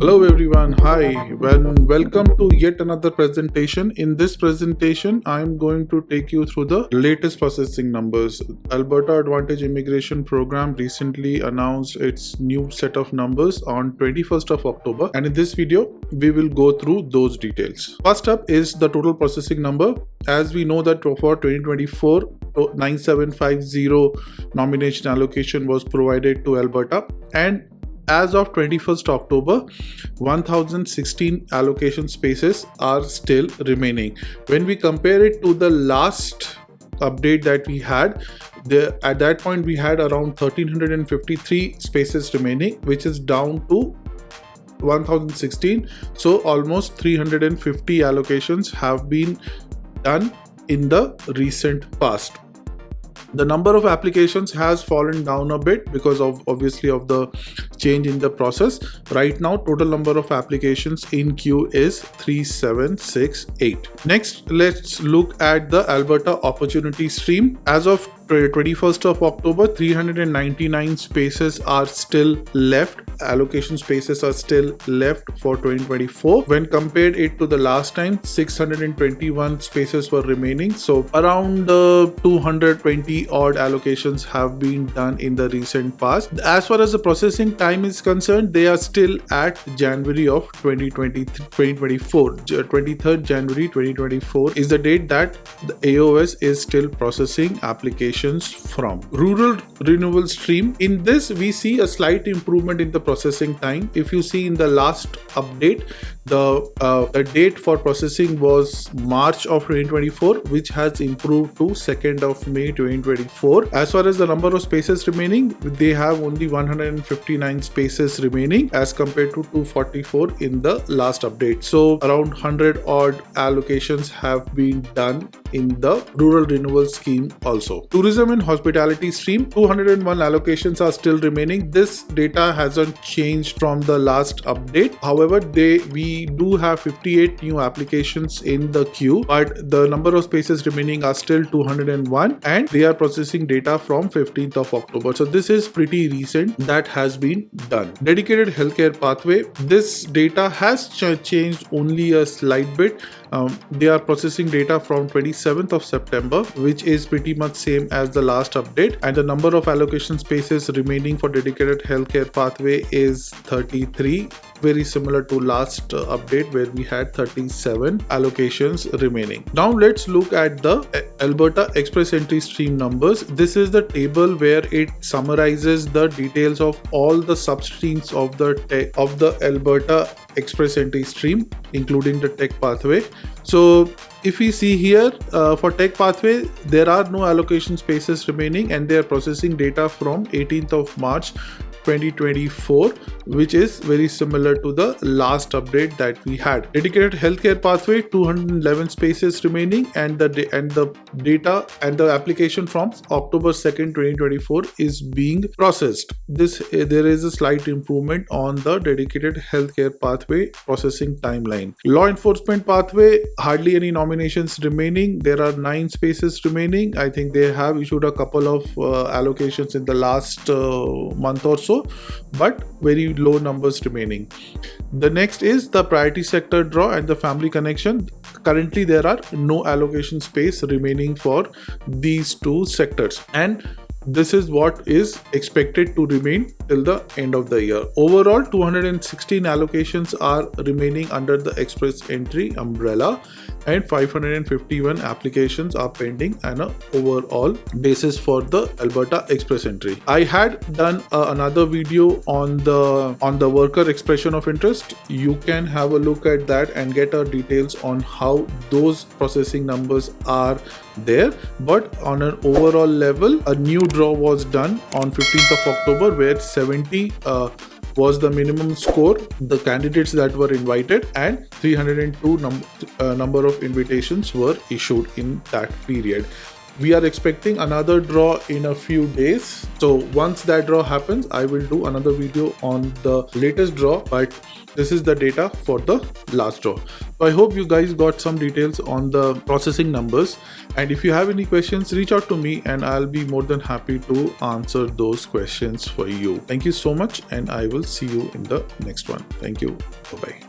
Hello everyone, hi, welcome to yet another presentation. In this presentation, I'm going to take you through the latest processing numbers. Alberta Advantage Immigration Program recently announced its new set of numbers on 21st of October, and in this video, we will go through those details. First up is the total processing number. As we know that for 2024, 9750 nomination allocation was provided to Alberta, and as of 21st October, 1016 allocation spaces are still remaining. When we compare it to the last update that we had, at that point we had around 1353 spaces remaining, which is down to 1016. So almost 350 allocations have been done in the recent past. The number of applications has fallen down a bit because of obviously of the change in the process. Right now, total number of applications in queue is 3768. Next, let's look at the Alberta opportunity stream. As of 21st of October, 399 spaces are still left. Allocation spaces are still left for 2024. When compared it to the last time, 621 spaces were remaining. So around 220 odd allocations have been done in the recent past. As far as the processing time is concerned, they are still at January of 2024. 23rd January 2024 is the date that the AOS is still processing applications from. Rural renewal stream. In this, we see a slight improvement in the processing time. If you see in the last update, the date for processing was March of 2024, which has improved to 2nd of May 2024. As far as the number of spaces remaining, they have only 159 spaces remaining as compared to 244 in the last update. So around 100 odd allocations have been done in the rural renewal scheme also. Tourism and hospitality stream, 201 allocations are still remaining. This data hasn't changed from the last update. However, we do have 58 new applications in the queue, but the number of spaces remaining are still 201, and they are processing data from 15th of October. So this is pretty recent that has been done. Dedicated healthcare pathway, this data has changed only a slight bit. They are processing data from 27th of September, which is pretty much same as the last update, and the number of allocation spaces remaining for dedicated healthcare pathway is 33, very similar to last update where we had 37 allocations remaining. Now let's look at the Alberta Express Entry stream numbers. This is the table where it summarizes the details of all the substreams of the Alberta Express Entry stream, including the tech pathway. So if we see here, for tech pathway, there are no allocation spaces remaining, and they are processing data from 18th of March 2024, which is very similar to the last update that we had. Dedicated healthcare pathway, 211 spaces remaining, and the data and the application from October 2nd 2024 is being processed. There is a slight improvement on the dedicated healthcare pathway processing timeline. Law enforcement pathway, hardly any nominations remaining. There are 9 spaces remaining. I think they have issued a couple of allocations in the last month or so, but very low numbers remaining. The next is the priority sector draw and the family connection. Currently there are no allocation space remaining for these two sectors, and this is what is expected to remain till the end of the year. Overall, 216 allocations are remaining under the express entry umbrella, and 551 applications are pending on an overall basis for the Alberta Express Entry. I had done another video on the worker expression of interest. You can have a look at that and get details on how those processing numbers are there. But on an overall level, a new draw was done on 15th of October where 70 was the minimum score, the candidates that were invited, and 302 number of invitations were issued in that period. We are expecting another draw in a few days. So once that draw happens, I will do another video on the latest draw, but this is the data for the last draw. So I hope you guys got some details on the processing numbers, and if you have any questions, reach out to me and I'll be more than happy to answer those questions for you. Thank you so much, and I will see you in the next one. Thank you. Bye-bye.